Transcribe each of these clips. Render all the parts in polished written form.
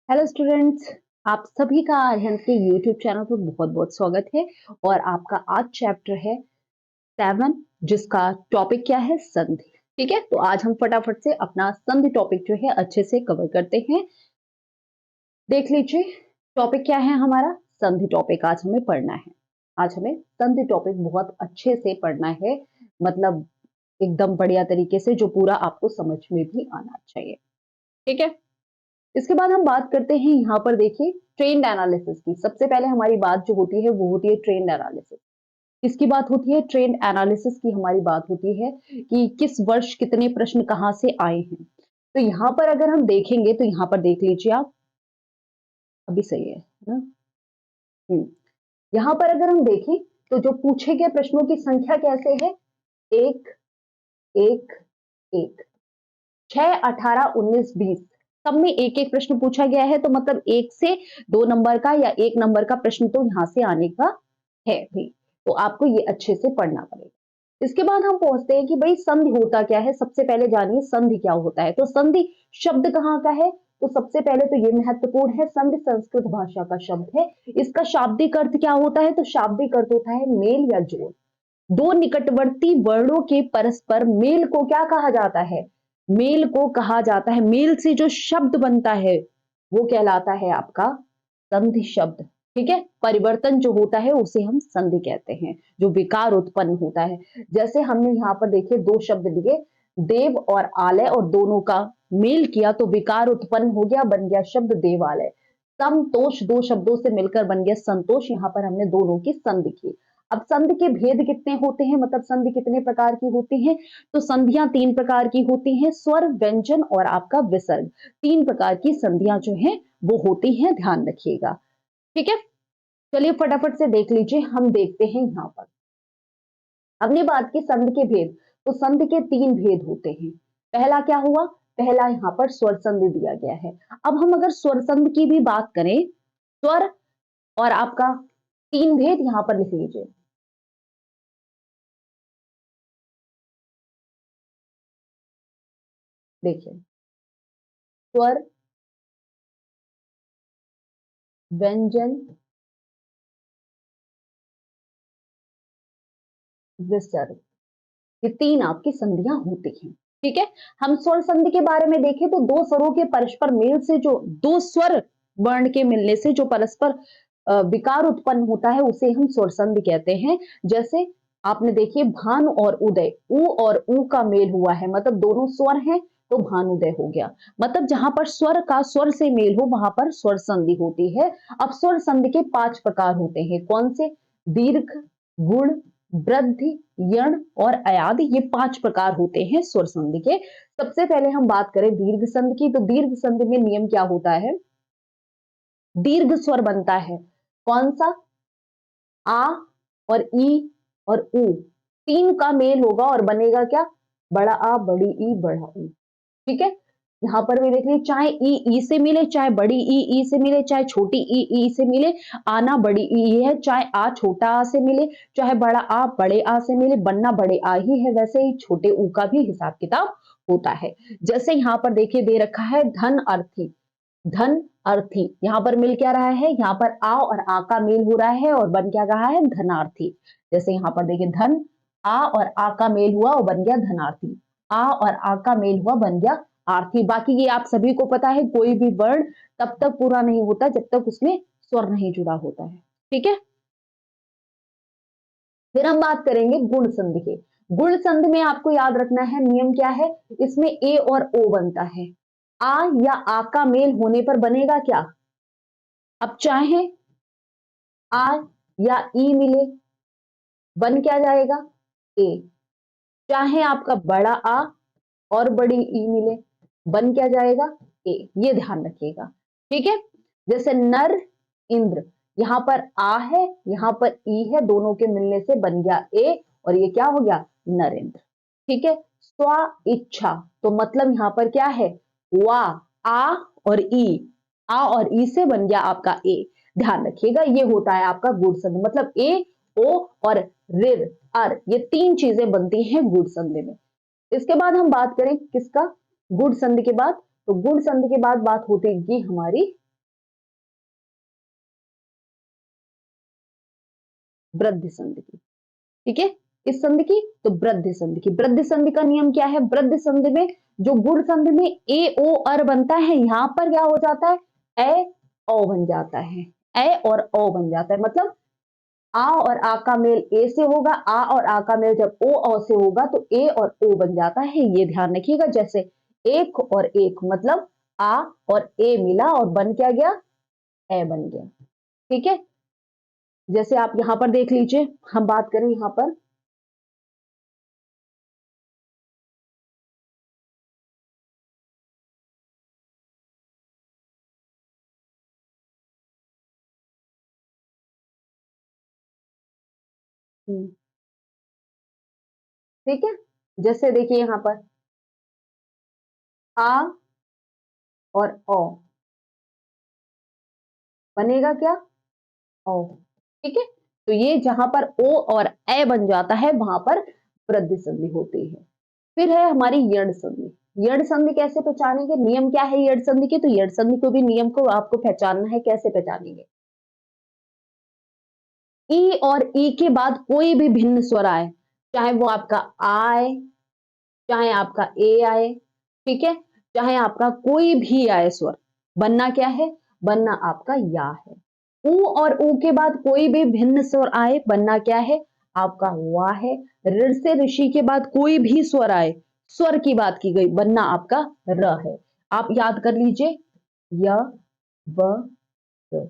Hello students, आप सभी का आर्यन के यूट्यूब चैनल पर बहुत बहुत स्वागत है। और आपका आज चैप्टर है 7, जिसका टॉपिक क्या है? संधि। ठीक है, तो आज हम फटाफट से अपना संधि टॉपिक जो है अच्छे से कवर करते हैं। देख लीजिए टॉपिक क्या है हमारा। संधि टॉपिक आज हमें पढ़ना है। आज हमें संधि टॉपिक बहुत अच्छे से पढ़ना है, मतलब एकदम बढ़िया तरीके से, जो पूरा आपको समझ में भी आना चाहिए। ठीक है, इसके बाद हम बात करते हैं यहाँ पर देखिए ट्रेंड एनालिसिस की। सबसे पहले हमारी बात जो होती है वो होती है ट्रेंड एनालिसिस। किसकी बात होती है? ट्रेंड एनालिसिस की हमारी बात होती है कि किस वर्ष कितने प्रश्न कहाँ से आए हैं। तो यहाँ पर अगर हम देखेंगे तो यहाँ पर देख लीजिए आप, अभी सही है ना? यहाँ पर अगर हम देखें तो जो पूछे गए प्रश्नों की संख्या कैसे है? एक, एक, एक, 6, 18, 19, 20, सब में एक एक प्रश्न पूछा गया है। तो मतलब 1 से 2 नंबर का या 1 नंबर का प्रश्न तो यहां से आने का है भी। तो आपको ये अच्छे से पढ़ना पड़ेगा। इसके बाद हम पहुंचते हैं कि भाई संधि होता क्या है। सबसे पहले जानिए संधि क्या होता है। तो संधि शब्द कहाँ का है? तो सबसे पहले तो ये महत्वपूर्ण है, संधि संस्कृत भाषा का शब्द है। इसका शाब्दिक अर्थ क्या होता है? तो शाब्दिक अर्थ होता है मेल या जोड़। दो निकटवर्ती वर्णों के परस्पर मेल को क्या कहा जाता है? मेल को कहा जाता है। मेल से जो शब्द बनता है वो कहलाता है आपका संधि शब्द। ठीक है, परिवर्तन जो होता है उसे हम संधि कहते हैं, जो विकार उत्पन्न होता है। जैसे हमने यहाँ पर देखिए दो शब्द लिए, देव और आलय, और दोनों का मेल किया तो विकार उत्पन्न हो गया, बन गया शब्द देवालय। समतोष दो शब्दों से मिलकर बन गया संतोष। यहाँ पर हमने दोनों की संधि की। अब संधि के भेद कितने होते हैं, मतलब संधि कितने प्रकार की होती है? तो संधियां 3 प्रकार की होती हैं, स्वर, व्यंजन और आपका विसर्ग। 3 प्रकार की संधियां जो हैं वो होती हैं, ध्यान रखिएगा। ठीक है, चलिए फटाफट से देख लीजिए। हम देखते हैं यहाँ पर हमने बात की संधि के भेद। तो संधि के 3 भेद होते हैं। पहला क्या हुआ? पहला यहाँ पर स्वर संधि दिया गया है। अब हम अगर स्वर संधि की भी बात करें, स्वर और आपका 3 भेद यहाँ पर लिख लीजिए। देखिए, स्वर, व्यंजन, विसर्ग, ये 3 आपकी संधियां होती हैं। ठीक है, हम स्वर संधि के बारे में देखें तो दो स्वरों के परस्पर मेल से, जो दो स्वर वर्ण के मिलने से जो परस्पर विकार उत्पन्न होता है उसे हम स्वर संधि कहते हैं। जैसे आपने देखिए भान और उदय, उ और उ का मेल हुआ है, मतलब दोनों स्वर हैं तो भानुदय हो गया। मतलब जहां पर स्वर का स्वर से मेल हो वहां पर स्वर संधि होती है। अब स्वर संधि के 5 प्रकार होते हैं। कौन से? दीर्घ, गुण, वृद्धि, यण और अयाद, ये 5 प्रकार होते हैं स्वर संधि के। सबसे पहले हम बात करें दीर्घ संधि की। तो दीर्घ संधि में नियम क्या होता है? दीर्घ स्वर बनता है कौन सा? आ और ई और उ, 3 का मेल होगा और बनेगा क्या? बड़ा आ, बड़ी ई, बड़ा ऊ। ठीक है, यहां पर भी देख लीजिए, चाहे ई ई से मिले, चाहे बड़ी ई से मिले, चाहे छोटी ई से मिले, आना बड़ी ई है। चाहे आ छोटा आ से मिले, चाहे बड़ा आ बड़े आ से मिले, बनना बड़े आ ही है। वैसे ही छोटे ऊ का भी हिसाब किताब होता है। जैसे यहाँ पर देखिए दे रखा है धन अर्थी, धन अर्थी, यहाँ पर मिल क्या रहा है? यहाँ पर आ और आ का मेल हो रहा है और बन क्या रहा है? धनार्थी। जैसे यहाँ पर देखिए धन, आ और आ का मेल हुआ और बन गया धनार्थी। आ और आ का मेल हुआ, बन गया आर्थी। बाकी ये आप सभी को पता है, कोई भी वर्ण तब तक पूरा नहीं होता जब तक उसमें स्वर नहीं जुड़ा होता है। ठीक है, फिर हम बात करेंगे गुण संधि के। गुण संधि में आपको याद रखना है नियम क्या है? इसमें ए और ओ बनता है। आ या आ का मेल होने पर बनेगा क्या? अब चाहे आ या ई मिले, बन क्या जाएगा? ए। चाहे आपका बड़ा आ और बड़ी ई मिले, बन क्या जाएगा? ए। ये ध्यान रखिएगा। ठीक है, जैसे नर, इंद्र, यहां पर आ है, यहां पर ई है, दोनों के मिलने से बन गया ए, और ये क्या हो गया? नरेंद्र। ठीक है, स्व इच्छा, तो मतलब यहां पर क्या है? वा, आ और ई, आ और ई से बन गया आपका ए। ध्यान रखिएगा, ये होता है आपका गुण संधि। मतलब ए, ओ और ऋर, अर, ये 3 चीजें बनती हैं गुण संधि में। इसके बाद हम बात करें किसका? गुण संधि के बाद, तो गुण संधि के बाद बात होती है हमारी वृद्धि संधि की, ठीक है, किस संधि की, तो वृद्धि संधि की। वृद्धि संधि का नियम क्या है, वृद्धि संधि में जो गुण संधि में ए ओ अर बनता है, यहां पर क्या हो जाता है, ए ओ बन जाता है, ए और ओ बन जाता है। मतलब आ और आ का मेल ए से होगा, आ और आ का मेल जब ओ से होगा तो ए और ओ बन जाता है, ये ध्यान रखिएगा। जैसे एक और एक, मतलब आ और ए मिला और बन क्या गया, ए बन गया, ठीक है। जैसे आप यहां पर देख लीजिए, हम बात करें यहां पर, ठीक है। जैसे देखिए यहां पर आ और ओ बनेगा क्या, ओ, ठीक है। तो ये जहां पर ओ और ए बन जाता है वहां पर वृद्धि संधि होती है। फिर है हमारी यड़ संधि। यड़ संधि कैसे पहचानेंगे, नियम क्या है यड़ संधि के, तो यड़ संधि को भी नियम को आपको पहचानना है, कैसे पहचानेंगे, ई और ई के बाद कोई भी भिन्न स्वर आए, चाहे वो आपका आ आए, चाहे आपका ए आए, ठीक है, चाहे आपका कोई भी आए स्वर, बनना क्या है, बनना आपका या है। ऊ और ऊ के बाद कोई भी भिन्न स्वर आए, बनना क्या है, आपका वा है। ऋ से ऋषि के बाद कोई भी स्वर आए, स्वर की बात की गई, बनना आपका र है। आप याद कर लीजिए, य व र,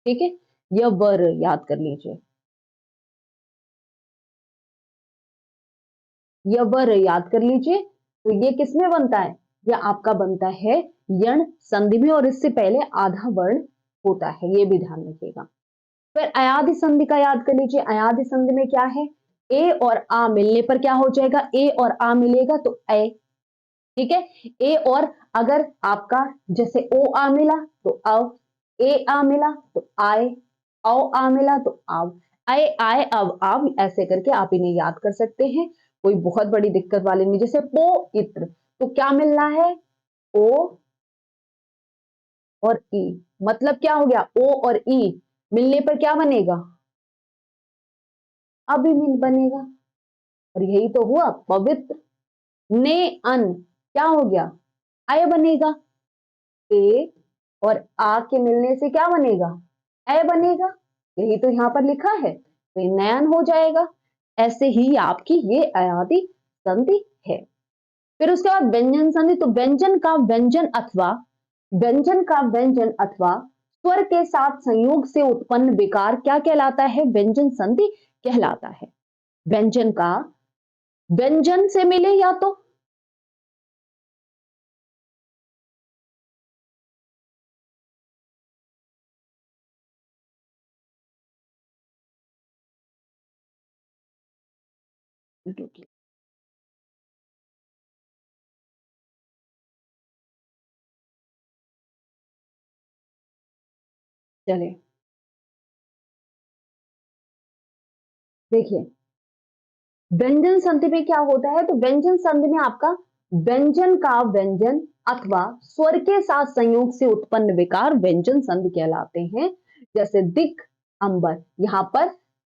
ठीक है, य व र याद कर लीजिए, य व र याद कर लीजिए। तो ये किसमें बनता है, ये आपका बनता है यण संधि में, और इससे पहले आधा वर्ण होता है, ये भी ध्यान रखिएगा। फिर अयादि संधि का याद कर लीजिए। अयादि संधि में क्या है, ए और आ मिलने पर क्या हो जाएगा, ए और आ मिलेगा तो ए, ठीक है। ए और अगर आपका जैसे ओ आ मिला तो अव, ए आ मिला तो आए, औ आ मिला तो आव, आए आए अब आव, ऐसे करके आप इन्हें याद कर सकते हैं, कोई बहुत बड़ी दिक्कत वाले नहीं। जैसे पो इत्र, तो क्या मिलना है, ओ और ई, मतलब क्या हो गया, ओ और ई मिलने पर क्या बनेगा, अभिमिन बनेगा, और यही तो हुआ पवित्र। ने अन क्या हो गया, अय बनेगा, ए और आ के मिलने से क्या बनेगा, ए बनेगा, यही तो यहां पर लिखा है, तो ये नयन हो जाएगा। ऐसे ही आपकी ये अयादि संधि है। फिर उसके बाद व्यंजन संधि, तो व्यंजन का व्यंजन अथवा स्वर के साथ संयोग से उत्पन्न विकार क्या कहलाता है, व्यंजन संधि कहलाता है। व्यंजन का व्यंजन से मिले या तो, चलिए देखिए, व्यंजन संधि में क्या होता है, तो व्यंजन संधि में आपका व्यंजन का व्यंजन अथवा स्वर के साथ संयोग से उत्पन्न विकार व्यंजन संधि कहलाते हैं। जैसे दिक अंबर, यहां पर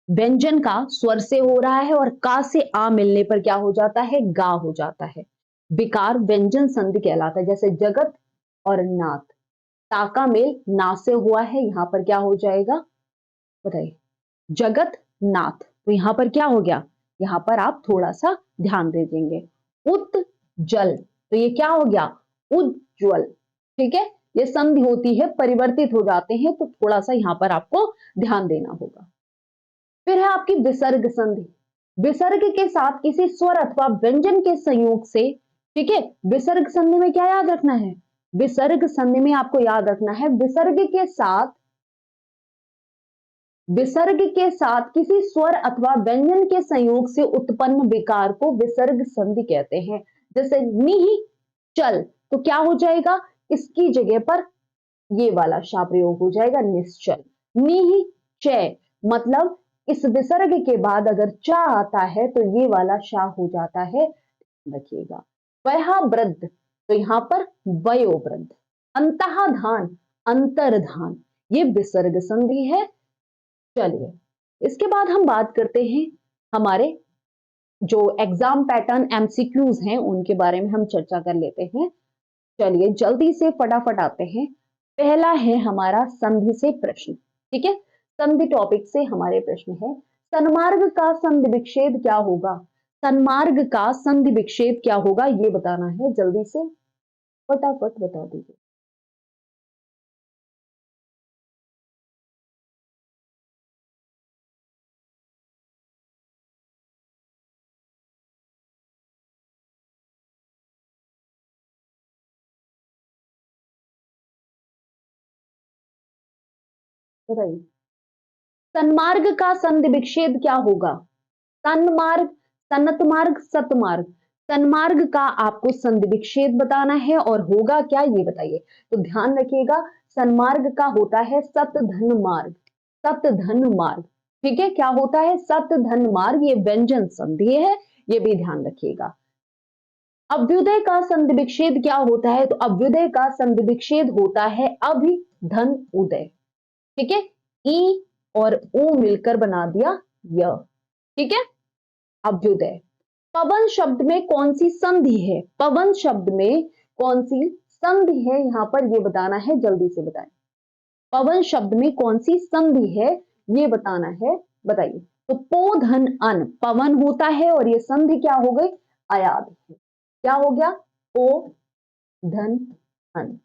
व्यंजन का स्वर से हो रहा है और का से आ मिलने पर क्या हो जाता है, गा हो जाता है, विकार व्यंजन संधि कहलाता है। जैसे जगत और नाथ, ता का मेल ना से हुआ है, यहां पर क्या हो जाएगा, बताइए, जगत नाथ, तो यहां पर क्या हो गया, यहां पर आप थोड़ा सा ध्यान दे देंगे। जल, तो ये क्या हो गया, उज्ज्वल, ठीक है। ये संधि होती है, परिवर्तित हो जाते हैं, तो थोड़ा सा यहां पर आपको ध्यान देना होगा। फिर है आपकी विसर्ग संधि। विसर्ग के साथ किसी स्वर अथवा व्यंजन के संयोग से, ठीक है, विसर्ग संधि में क्या याद रखना है, विसर्ग संधि में आपको याद रखना है, विसर्ग के साथ किसी स्वर अथवा व्यंजन के संयोग से उत्पन्न विकार को विसर्ग संधि कहते हैं। जैसे निहि चल, तो क्या हो जाएगा, इसकी जगह पर ये वाला शा प्रयोग हो जाएगा, निश्चल। निहि चय, मतलब इस विसर्ग के बाद अगर चा आता है तो ये वाला शा हो जाता है, रखिएगा। वह वृद्ध, तो यहां पर वयोवृद्ध। अंतःधान, अंतर्धान, ये विसर्ग संधि है। चलिए इसके बाद हम बात करते हैं हमारे जो एग्जाम पैटर्न एमसीक्यूज हैं उनके बारे में हम चर्चा कर लेते हैं। चलिए जल्दी से फटाफट आते हैं। पहला है हमारा संधि से प्रश्न। ठीक है, संधि टॉपिक से हमारे प्रश्न है, सन्मार्ग का संधि विच्छेद क्या होगा? सन्मार्ग का संधि विच्छेद क्या होगा ये बताना है, जल्दी से फटाफट बता दीजिए। बताइए, सन्मार्ग का संधि विच्छेद क्या होगा? सन्मार्ग, सन्नतमार्ग, सतमार्ग। सन्मार्ग का आपको संधि विच्छेद बताना है और होगा क्या ये बताइए। तो ध्यान रखिएगा, सन्मार्ग का होता है सतधन मार्ग। सतधन मार्ग, ठीक है, क्या होता है? सतधन मार्ग, ये व्यंजन संधि है, ये भी ध्यान रखिएगा। अभ्युदय का संधि विच्छेद क्या होता है? तो अभ्युदय का संधि विच्छेद होता है अभिधन उदय। ठीक है, ई और ऊ मिलकर बना दिया य। ठीक है, अभ्युदय। पवन शब्द में कौन सी संधि है? पवन शब्द में कौन सी संधि है यहां पर ये बताना है, जल्दी से बताएं। पवन शब्द में कौन सी संधि है ये बताना है, बताइए। तो पो धन अन पवन होता है और ये संधि क्या हो गई? अयाद है। क्या हो गया? पो धन अन,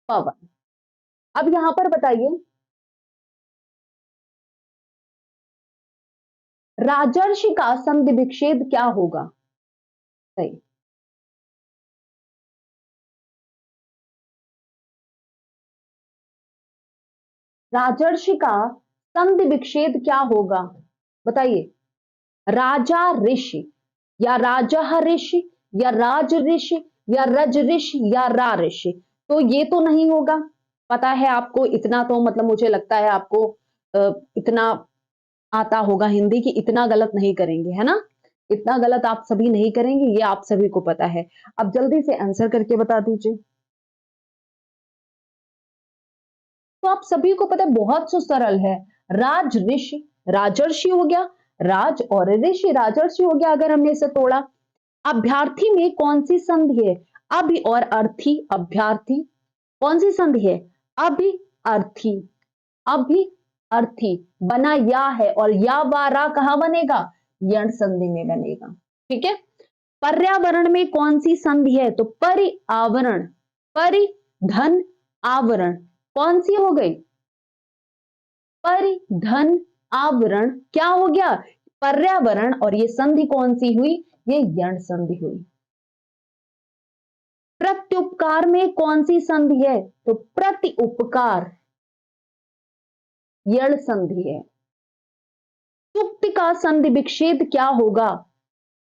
पवन। अब यहां पर बताइए, राजर्षि का संधि विच्छेद क्या होगा? सही। राजर्षि का संधि विच्छेद क्या होगा बताइए। राजा ऋषि या राजा ऋषि या राज ऋषि या रज ऋषि या रा ऋषि, तो ये तो नहीं होगा। पता है आपको, इतना तो मतलब मुझे लगता है आपको इतना आता होगा हिंदी कि इतना गलत नहीं करेंगे, है ना? इतना गलत आप सभी नहीं करेंगे, ये आप सभी को पता है। अब जल्दी से आंसर करके बता दीजिए। तो आप सभी को पता है, बहुत सो सरल है। राज ऋषि, राजर्षि हो गया, राज और ऋषि राजर्षि हो गया अगर हमने इसे तोड़ा। अभ्यर्थी में कौन सी संधि है? अभि और अर्थी, अभ्यर्थी। कौन सी संधि है? अभि अर्थी। अभि अर्थी बना या है और या वारा कहां बनेगा? यण संधि में बनेगा। ठीक है। पर्यावरण में कौन सी संधि है? तो परिआवरण, परिधन आवरण। कौन सी हो गई? परिधन आवरण। क्या हो गया? पर्यावरण। और ये संधि कौन सी हुई? ये यण संधि हुई। प्रत्युपकार में कौन सी संधि है? तो प्रति उपकार, यण संधि है। सुक्ति का संधि विच्छेद क्या होगा?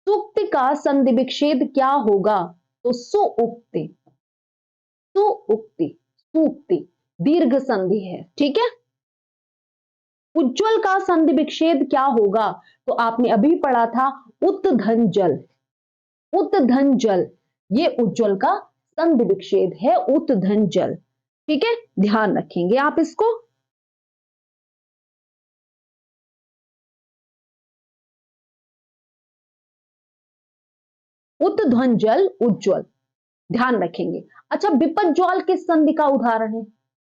सुक्ति का संधि विच्छेद क्या होगा? तो सुउक्ति, सुउक्ति, सूक्ति, दीर्घ संधि है। ठीक है। उज्ज्वल का संधि विच्छेद क्या होगा? तो आपने अभी पढ़ा था उत्धन जल, उत्धन जल, ये उज्ज्वल का संधि विच्छेद है, उत्धन जल। ठीक है, ध्यान रखेंगे आप इसको। उत्ध्वन जल, उज्ज्वल, ध्यान रखेंगे। अच्छा, विपद ज्वाल किस संधि का उदाहरण है?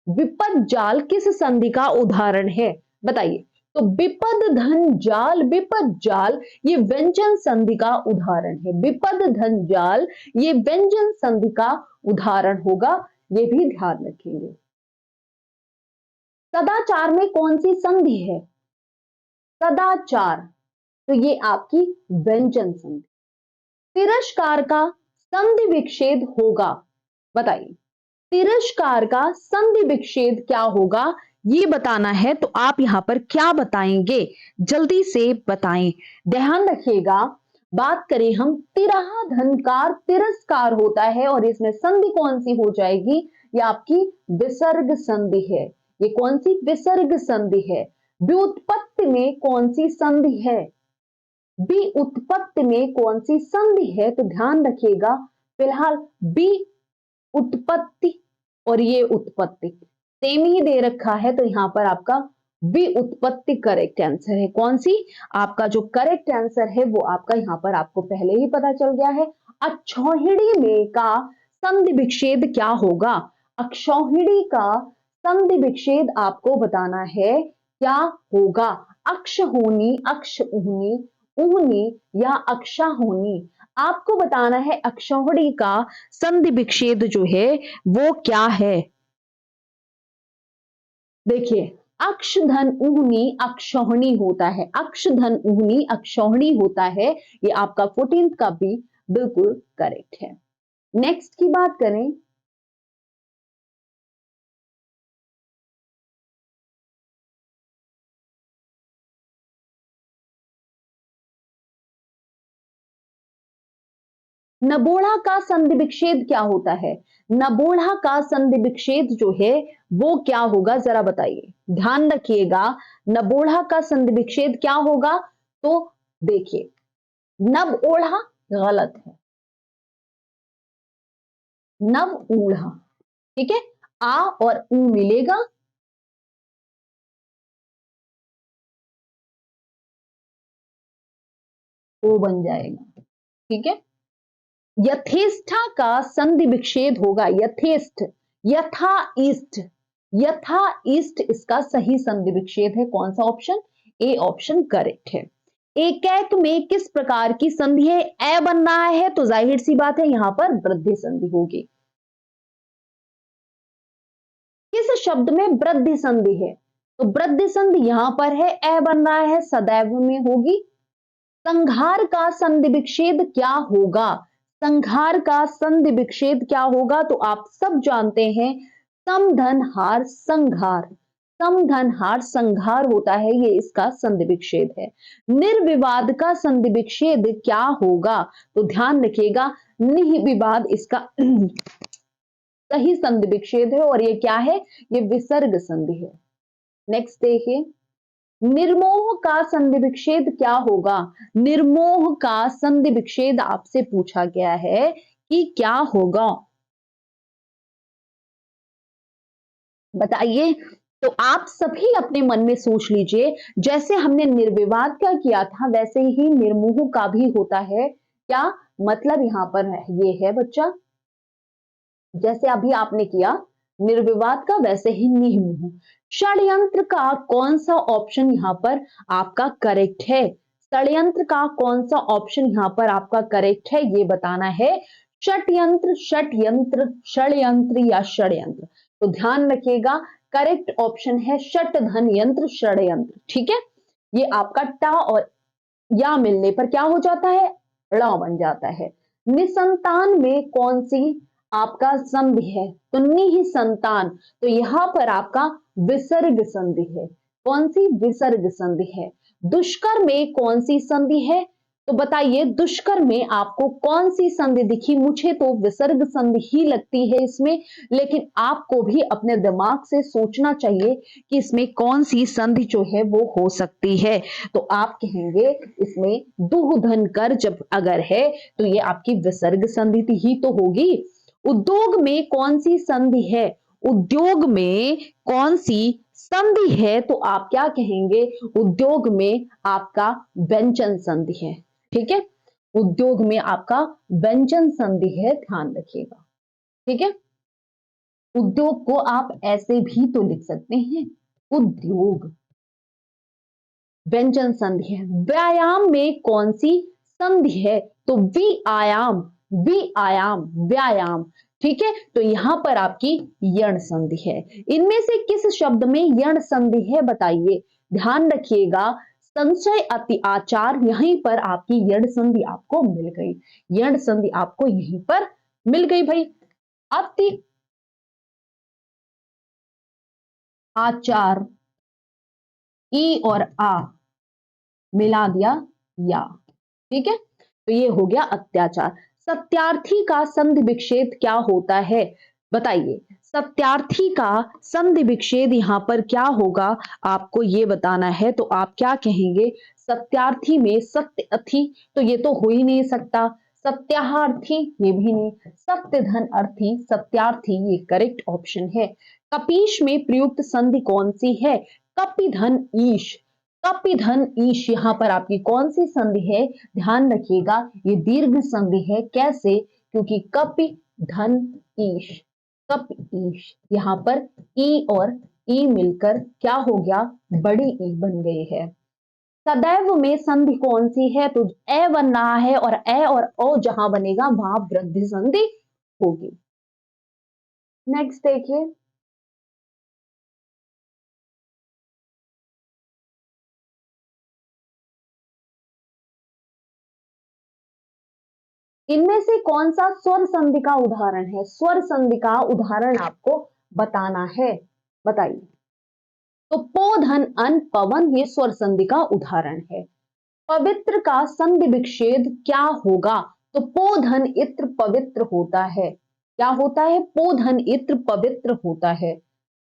विपद जाल किस संधि का उदाहरण है बताइए। तो विपद धन जाल, विपद जाल ये व्यंजन संधि का उदाहरण है। विपद धन जाल ये व्यंजन संधि का उदाहरण होगा, ये भी ध्यान रखेंगे। सदाचार में कौन सी संधि है? सदाचार, तो ये आपकी व्यंजन संधि। तिरस्कार का संधि विच्छेद होगा, बताइए। तिरस्कार का संधि विच्छेद क्या होगा ये बताना है, तो आप यहां पर क्या बताएंगे, जल्दी से बताएं। ध्यान रखिएगा, बात करें हम, तिरहा धनकार तिरस्कार होता है और इसमें संधि कौन सी हो जाएगी? ये आपकी विसर्ग संधि है। ये कौन सी? विसर्ग संधि है। व्युत्पत्ति में कौन सी संधि है? बी उत्पत्ति में कौन सी संधि है? तो ध्यान रखिएगा, फिलहाल बी उत्पत्ति और ये उत्पत्ति, सेम ही दे रखा है, तो यहां पर आपका बी उत्पत्ति करेक्ट आंसर है। कौन सी? आपका जो करेक्ट आंसर है वो आपका यहां पर आपको पहले ही पता चल गया है। अक्षौहिणी में का संधि विच्छेद क्या होगा? अक्षौहिणी का संधि विच्छेद आपको बताना है क्या होगा? अक्षहोनी, अक्षऊनी, ऊनी या अक्षाहोनी, आपको बताना है अक्षौहिणी का संधि विच्छेद जो है वो क्या है। देखिए, अक्ष धन ऊहनी अक्षौहिणी होता है, अक्ष धन ऊहनी अक्षौहिणी होता है। ये आपका 14th का भी बिल्कुल करेक्ट है। नेक्स्ट की बात करें, नबोढ़ा का संधि विच्छेद क्या होता है? नबोढ़ा का संधि विच्छेद जो है वो क्या होगा, जरा बताइए, ध्यान रखिएगा। नबोढ़ा का संधि विच्छेद क्या होगा? तो देखिए, नब ओढ़ा गलत है, नव ऊढ़ा, ठीक है। आ और ऊ मिलेगा, ओ बन जाएगा, ठीक है। यथेष्टा का संधि विच्छेद होगा, यथेष्ट, यथा ईस्ट, यथा ईस्ट इसका सही संधि विच्छेद है। कौन सा ऑप्शन? ए ऑप्शन करेक्ट है। एकैक में किस प्रकार की संधि है? ए बन रहा है तो जाहिर सी बात है यहां पर वृद्धि संधि होगी। किस शब्द में वृद्धि संधि है? तो वृद्धि संधि यहां पर है, ए बन रहा है, सदैव में होगी। संघार का संधि विच्छेद क्या होगा? संघार का संधि विच्छेद क्या होगा? तो आप सब जानते हैं, समधनहार संघार, समधनहार संघार होता है, ये इसका संधि विच्छेद है। निर्विवाद का संधि विच्छेद क्या होगा? तो ध्यान रखिएगा, निर्विवाद इसका सही संधि विच्छेद है, और ये क्या है? ये विसर्ग संधि है। नेक्स्ट देखिए, निर्मोह का संधि विच्छेद क्या होगा? निर्मोह का संधि विच्छेद आपसे पूछा गया है कि क्या होगा, बताइए। तो आप सभी अपने मन में सोच लीजिए, जैसे हमने निर्विवाद का किया था वैसे ही निर्मोह का भी होता है। क्या मतलब यहां पर है? ये है बच्चा, जैसे अभी आपने किया निर्विवाद का, वैसे ही निर्मोह। षड्यंत्र का कौन सा ऑप्शन यहां पर आपका करेक्ट है? षड्यंत्र का कौन सा ऑप्शन यहां पर आपका करेक्ट है, ये बताना है। षट्यंत्र, षट्यंत्र, षड्यंत्र या षड्यंत्र, तो ध्यान रखिएगा, करेक्ट ऑप्शन है षट धन यंत्र षड्यंत्र, ठीक है। ये आपका टा और या मिलने पर क्या हो जाता है? ड़ बन जाता है। निसंतान में कौन सी आपका संधि है? तो निसंतान, तो यहां पर आपका विसर्ग संधि है। कौन सी? विसर्ग संधि है। दुष्कर में कौन सी संधि है? तो बताइए, दुष्कर में आपको कौन सी संधि दिखी? मुझे तो विसर्ग संधि ही लगती है इसमें, लेकिन आपको भी अपने दिमाग से सोचना चाहिए कि इसमें कौन सी संधि जो है वो हो सकती है। तो आप कहेंगे इसमें दुह धन कर जब अगर है तो ये आपकी विसर्ग संधि ही तो होगी। उद्योग में कौन सी संधि है? उद्योग में कौन सी संधि है? तो आप क्या कहेंगे? उद्योग में आपका व्यंजन संधि है, ठीक है। उद्योग में आपका व्यंजन संधि है, ध्यान रखिएगा, ठीक है। उद्योग को आप ऐसे भी तो लिख सकते हैं, उद्योग, व्यंजन संधि है। व्यायाम में कौन सी संधि है? तो वी आयाम, वी आयाम, व्यायाम, ठीक है। तो यहां पर आपकी यण संधि है। इनमें से किस शब्द में यण संधि है, बताइए, ध्यान रखिएगा। संशय अति आचार, यहीं पर आपकी यण संधि आपको मिल गई, यण संधि आपको यहीं पर मिल गई भाई। अति आचार, ई और आ मिला दिया या, ठीक है। तो ये हो गया अत्याचार। सत्यार्थी का संधि विच्छेद क्या होता है, बताइए। सत्यार्थी का संधि विच्छेद यहां पर क्या होगा, आपको ये बताना है। तो आप क्या कहेंगे? सत्यार्थी में सत्य अर्थी, तो ये तो हो ही नहीं सकता। सत्यार्थी ये भी नहीं। सत्य धन अर्थी, सत्यार्थी ये करेक्ट ऑप्शन है। कपीश में प्रयुक्त संधि कौन सी है? कपिधन ईश। कपिधन ईश यहां पर आपकी कौन सी संधि है? ध्यान रखिएगा, ये दीर्घ संधि है। कैसे? क्योंकि कपि धन ईश, कप ईश, यहां पर ई और ई मिलकर क्या हो गया? बड़ी ई बन गई है। सदैव में संधि कौन सी है? तो ए बन रहा है और ए और ओ जहां बनेगा वहां वृद्धि संधि होगी। नेक्स्ट देखिए, इनमें से कौन सा स्वर संधि का उदाहरण है? स्वर संधि का उदाहरण आपको बताना है, बताइए। तो पो धन अन पवन ये स्वर संधि का उदाहरण है। पवित्र का संधि विच्छेद क्या होगा? तो पो धन इत्र पवित्र होता है। क्या होता है? पो धन इत्र पवित्र होता है।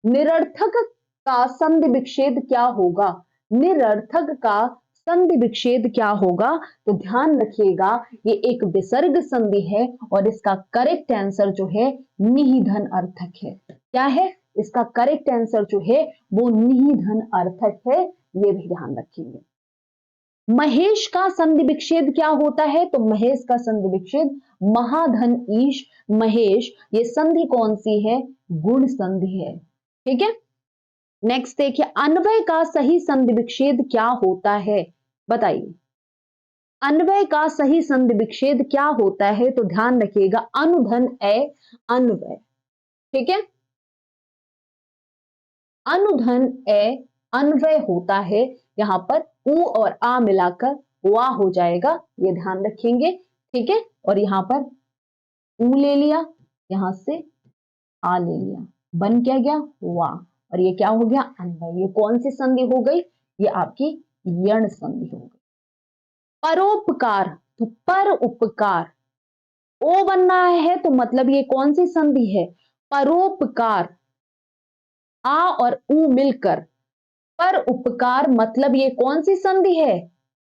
निरर्थक का संधि विच्छेद क्या होगा? निरर्थक का संधि विच्छेद क्या होगा? तो ध्यान रखिएगा, ये एक विसर्ग संधि है और इसका करेक्ट आंसर जो है निधन अर्थक है। क्या है? इसका करेक्ट आंसर जो है वो निधन अर्थक है, ये भी ध्यान रखिएगा। महेश का संधि विच्छेद क्या होता है? तो महेश का संधि विच्छेद महाधन ईश महेश, ये संधि कौन सी है? गुण संधि है। ठीक है। नेक्स्ट देखिए, अन्वय का सही संधि विच्छेद क्या होता है? बताइए। अन्वय का सही संधि विच्छेद क्या होता है? तो ध्यान रखिएगा, अनुधन ए अन्वय। ठीक है, अनुधन ए अन्वय होता है। यहां पर उ और आ मिलाकर वा हो जाएगा, ये ध्यान रखेंगे। ठीक है, और यहां पर ऊ ले लिया, यहां से आ ले लिया, बन क्या गया? वा। और ये क्या हो गया? अन्वय। ये कौन सी संधि हो गई? ये आपकी यण संधि हो गई। परोपकार, तो पर उपकार ओ बन रहा है, तो मतलब ये कौन सी संधि है? परोपकार, आ और ऊ मिलकर पर उपकार, मतलब ये कौन सी संधि है?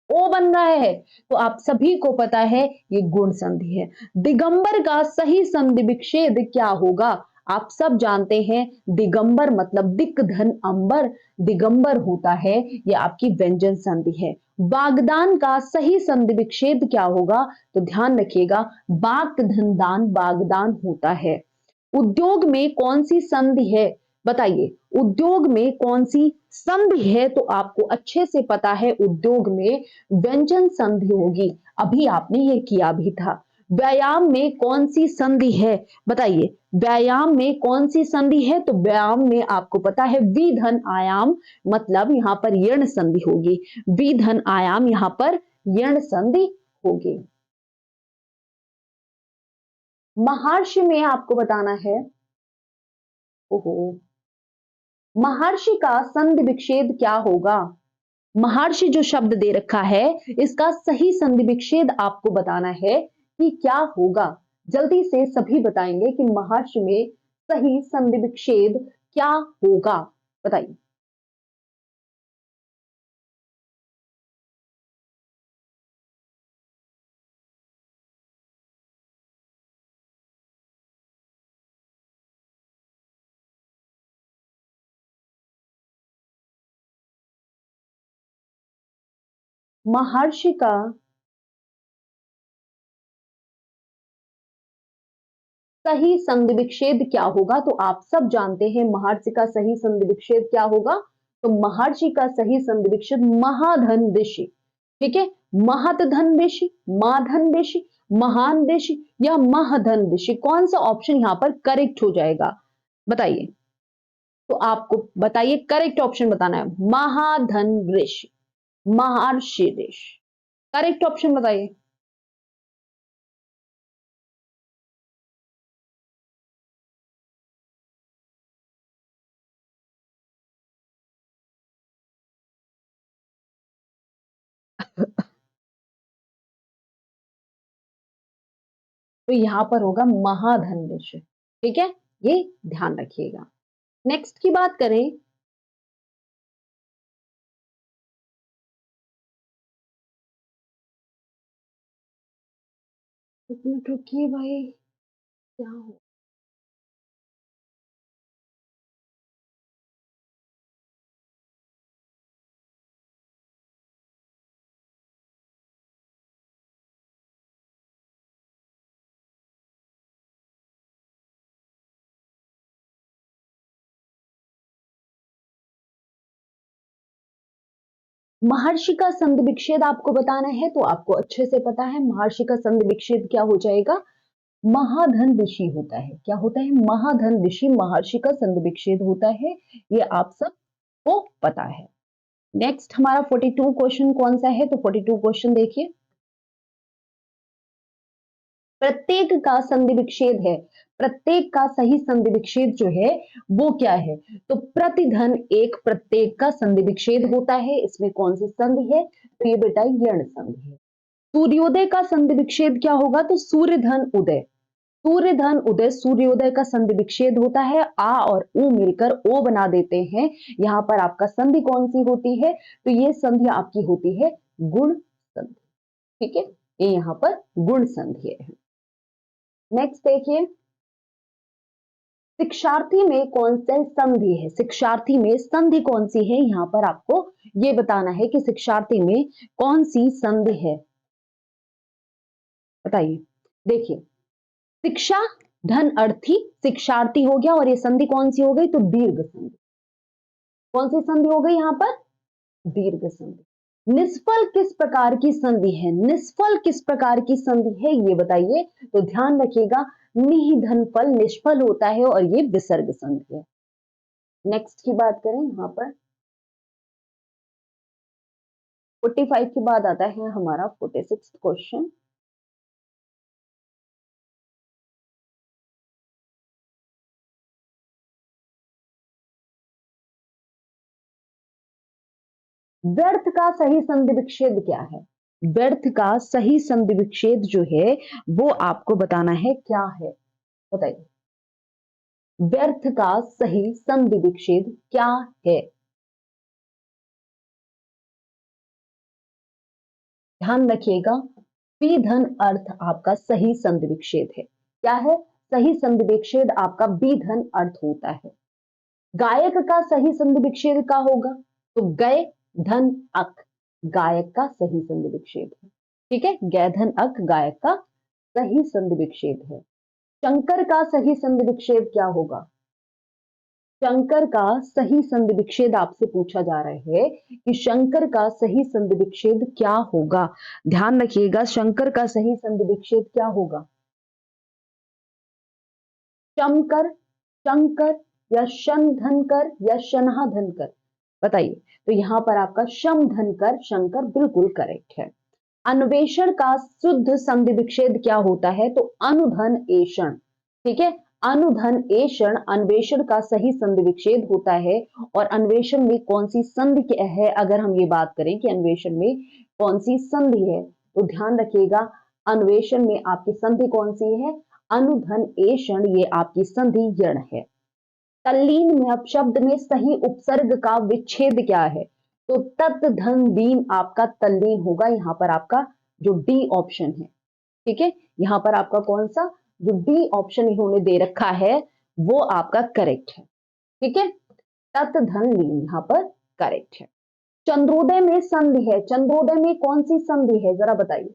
ओ बन रहा है, तो आप सभी को पता है ये गुण संधि है। दिगंबर का सही संधि विच्छेद क्या होगा? आप सब जानते हैं दिगंबर मतलब दिक धन अंबर, दिगंबर होता है, ये आपकी व्यंजन संधि है। बागदान का सही संधि विच्छेद क्या होगा? तो ध्यान रखिएगा, बाक धन दान बागदान होता है। उद्योग में कौन सी संधि है? बताइए, उद्योग में कौन सी संधि है? तो आपको अच्छे से पता है उद्योग में व्यंजन संधि होगी, अभी आपने ये किया भी था। व्यायाम में कौन सी संधि है? बताइए, व्यायाम में कौन सी संधि है? तो व्यायाम में आपको पता है विधन आयाम, मतलब यहां पर यण संधि होगी। विधन आयाम यहां पर यण संधि होगी। महर्षि में आपको बताना है, ओहो, महर्षि का संधि विच्छेद क्या होगा? महर्षि जो शब्द दे रखा है, इसका सही संधि विच्छेद आपको बताना है कि क्या होगा। जल्दी से सभी बताएंगे कि महर्षि में सही संधि विच्छेद क्या होगा, बताइए। महर्षि का सही संधि विच्छेद क्या होगा? तो आप सब जानते हैं महर्षि का सही संधि विच्छेद क्या होगा। तो महर्षि का सही संधि विच्छेद महाधन ऋषि। ठीक है, महत धन ऋषि, माधन ऋषि, महान ऋषि या महधन ऋषि, कौन सा ऑप्शन यहां पर करेक्ट हो जाएगा? बताइए। तो आपको बताइए, करेक्ट ऑप्शन बताना है। महाधन ऋषि, महर्षि ऋषि, करेक्ट ऑप्शन बताइए। तो यहां पर होगा महाधन ऋषि। ठीक है, ये ध्यान रखिएगा। नेक्स्ट की बात करें, एक मिनट रुकिए भाई, क्या हो महर्षि का संधि विच्छेद आपको बताना है तो आपको अच्छे से पता है महर्षि का संधि विच्छेद क्या हो जाएगा, महाधन ऋषि होता है। क्या होता है, महाधन ऋषि महर्षि का संधि विच्छेद होता है, ये आप सबको पता है। नेक्स्ट हमारा 42 क्वेश्चन कौन सा है, तो 42 क्वेश्चन देखिए, प्रत्येक का संधि विच्छेद है, प्रत्येक का सही संधि विच्छेद जो है वो क्या है, तो प्रतिधन एक प्रत्येक का संधि विच्छेद होता है। इसमें कौन सी संधि है, तो ये बेटा यण संधि है। सूर्योदय का संधि विच्छेद क्या होगा, तो सूर्य धन उदय, सूर्य धन उदय सूर्योदय का संधि विच्छेद होता है। आ और उ मिलकर ओ बना देते हैं। यहाँ पर आपका संधि कौन सी होती है, तो ये संधि आपकी होती है गुण संधि। ठीक है, ये यहाँ पर गुण संधि है। नेक्स्ट देखिए, शिक्षार्थी में कौन से संधि है, शिक्षार्थी में संधि कौन सी है, यहाँ पर आपको ये बताना है कि शिक्षार्थी में कौन सी संधि है, बताइए। देखिए, शिक्षा धन अर्थी शिक्षार्थी हो गया और ये संधि कौन सी हो गई, तो दीर्घ संधि। कौन सी संधि हो गई यहाँ पर, दीर्घ संधि। निष्फल किस प्रकार की संधि है, निष्फल किस प्रकार की संधि है ये बताइए, तो ध्यान रखिएगा निहि धन फल निष्फल होता है और ये विसर्ग संधि है। नेक्स्ट की बात करें, यहाँ पर 45 के बाद आता है हमारा 46 क्वेश्चन। व्यर्थ का सही संधि विच्छेद क्या है, व्यर्थ का सही संधि विच्छेद जो है वो आपको बताना है क्या है, बताइए। व्यर्थ का सही संधि विच्छेद क्या है, ध्यान रखिएगा पी धन अर्थ आपका सही संधि विच्छेद है। क्या है, सही संधि विच्छेद आपका बी धन अर्थ होता है। गायक का सही संधि विच्छेद का होगा, तो गय धन अक गायक का सही संधि विच्छेद है। ठीक है, गय धन अक गायक का सही संधि विच्छेद है। शंकर का सही संधि विच्छेद क्या होगा, शंकर का सही संधि विच्छेद आपसे पूछा जा रहा है कि शंकर का सही संधि विच्छेद क्या होगा। ध्यान रखिएगा शंकर का सही संधि विच्छेद क्या होगा, शंकर, शंकर या शन धनकर या शनहा धनकर, बताइए। तो यहां पर आपका शम धनकर शंकर बिल्कुल करेक्ट है। अन्वेषण का शुद्ध संधि विच्छेद क्या होता है, तो अनुधन एषण। ठीक है, अनुधन एषण अन्वेषण का सही संधि विच्छेद होता है। और अन्वेषण में कौन सी संधि है, अगर हम ये बात करें कि अन्वेषण में कौन सी संधि है, तो ध्यान रखिएगा अन्वेषण में आपकी संधि कौन सी है, अनुधन एषण, ये आपकी संधि यण है। तल्लीन में अपशब्द में सही उपसर्ग का विच्छेद क्या है, तो तत् धन दीन आपका तल्लीन होगा। यहाँ पर आपका जो डी ऑप्शन है, ठीक है, यहाँ पर आपका कौन सा जो डी ऑप्शन इन्होंने दे रखा है वो आपका करेक्ट है। ठीक है, तत् धन लीन यहाँ पर करेक्ट है। चंद्रोदय में संधि है, चंद्रोदय में कौन सी संधि है जरा बताइए,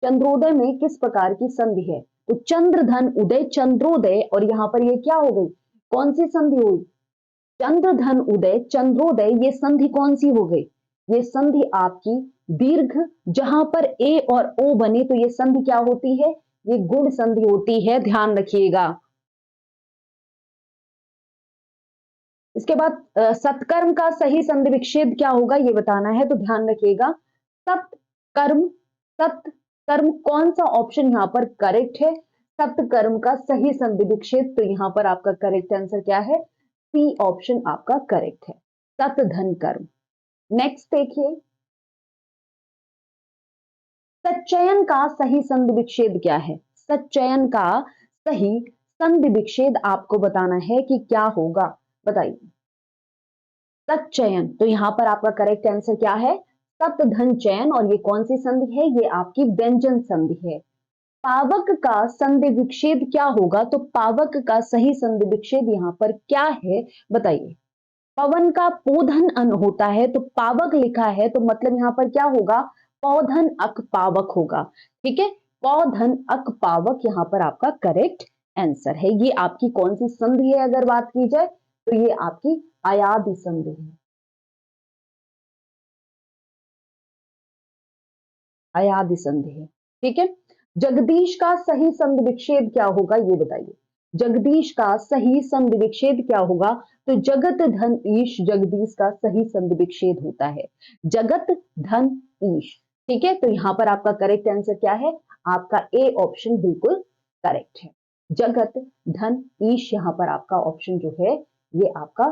चंद्रोदय में किस प्रकार की संधि है, तो चंद्र धन उदय चंद्रोदय, और यहाँ पर ये क्या हो गई, कौन सी संधि हुई, चंद्र धन उदय चंद्रोदय, ये संधि कौन सी हो गई, ये संधि आपकी दीर्घ, जहां पर ए और ओ बने तो ये संधि क्या होती है, ये गुण संधि होती है, ध्यान रखिएगा। इसके बाद सत्कर्म का सही संधि विच्छेद क्या होगा ये बताना है, तो ध्यान रखिएगा सत्कर्म, सत्कर्म कौन सा ऑप्शन यहाँ पर करेक्ट है, सत्कर्म का सही संधि विच्छेद, तो यहाँ पर आपका करेक्ट आंसर क्या है, सी ऑप्शन आपका करेक्ट है, सत धन कर्म। नेक्स्ट देखिए, सच्चयन का सही संधि विच्छेद क्या है, सच्चयन का सही संधि विच्छेद आपको बताना है कि क्या होगा, बताइए। सच्चयन, तो यहां पर आपका करेक्ट आंसर क्या है, सत धन चयन, और ये कौन सी संधि है, ये आपकी व्यंजन संधि है। पावक का संधि विच्छेद क्या होगा, तो पावक का सही संधि विच्छेद यहाँ पर क्या है, बताइए। पवन का पोधन अन होता है, तो पावक लिखा है तो मतलब यहाँ पर क्या होगा, पौधन अक पावक होगा। ठीक है, पौधन अक पावक यहाँ पर आपका करेक्ट आंसर है। ये आपकी कौन सी संधि है अगर बात की जाए, तो ये आपकी अयादि संधि है। अयादि संधि है। ठीक है, जगदीश का सही संधि विच्छेद क्या होगा ये बताइए। जगदीश का सही संधि विच्छेद क्या होगा? तो जगत धन ईश जगदीश का सही संधि विच्छेद होता है, जगत धन ईश। ठीक है, तो यहां पर आपका करेक्ट आंसर क्या है? आपका ए ऑप्शन बिल्कुल करेक्ट है, जगत धन ईश यहां पर आपका ऑप्शन जो है ये आपका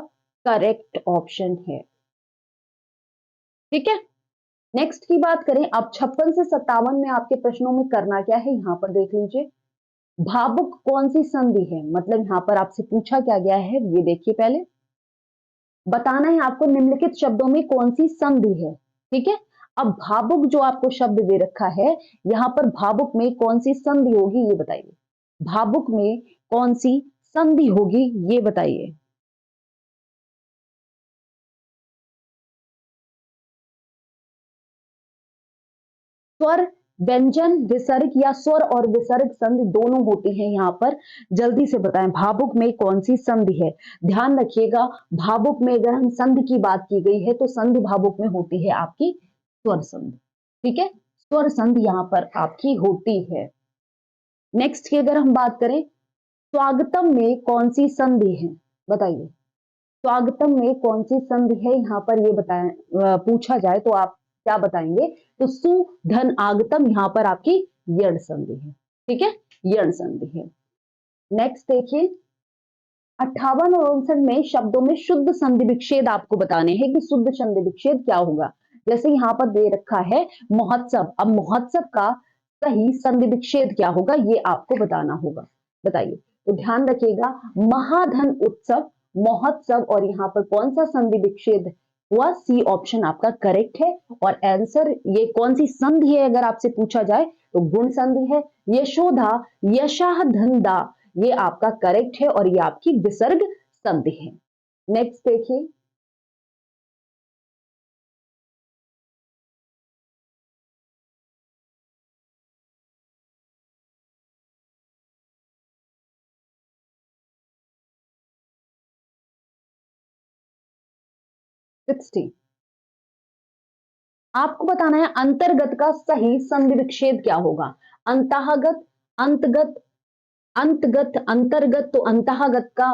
करेक्ट ऑप्शन है। ठीक है, नेक्स्ट की बात करें अब 56 से 57 में आपके प्रश्नों में करना क्या है, यहां पर देख लीजिए। भावुक कौन सी संधि है, मतलब यहां पर आपसे पूछा क्या गया है ये देखिए, पहले बताना है आपको निम्नलिखित शब्दों में कौन सी संधि है। ठीक है, अब भावुक जो आपको शब्द दे रखा है, यहां पर भावुक में कौन सी संधि होगी ये बताइए। भावुक में कौन सी संधि होगी ये बताइए। स्वर व्यंजन विसर्ग या स्वर और विसर्ग संधि दोनों होती हैं यहाँ पर, जल्दी से बताएं भावुक में कौन सी संधि है। ध्यान रखिएगा, भावुक में अगर हम संधि की बात की गई है तो संधि भावुक में होती है आपकी स्वर संधि। ठीक है, स्वर संधि यहाँ पर आपकी होती है। नेक्स्ट की अगर हम बात करें, स्वागतम में कौन सी संधि है बताइए। स्वागतम में कौन सी संधि है यहाँ पर ये बताएं, पूछा जाए तो आप क्या बताएंगे? तो सु धन आगतम यहाँ पर आपकी यण संधि है। ठीक है, यण संधि है। नेक्स्ट देखिए, 58 और 59 में शब्दों में शुद्ध संधि विच्छेद आपको बताने हैं कि शुद्ध संधि विच्छेद क्या होगा। जैसे यहाँ पर दे रखा है महोत्सव, अब महोत्सव का सही संधि विच्छेद क्या होगा ये आपको बताना होगा, बताइए। तो ध्यान रखिएगा, महाधन उत्सव महोत्सव और यहाँ पर कौन सा संधि विच्छेद हुआ? सी ऑप्शन आपका करेक्ट है। और आंसर ये कौन सी संधि है अगर आपसे पूछा जाए तो गुण संधि है। यशोदा यशाह धनदा ये आपका करेक्ट है और ये आपकी विसर्ग संधि है। नेक्स्ट देखिए, आपको बताना है अंतर्गत का सही संधि विच्छेद क्या होगा। अंतःगत, अंतगत, अंतगत, अंतर्गत, तो अंतःगत का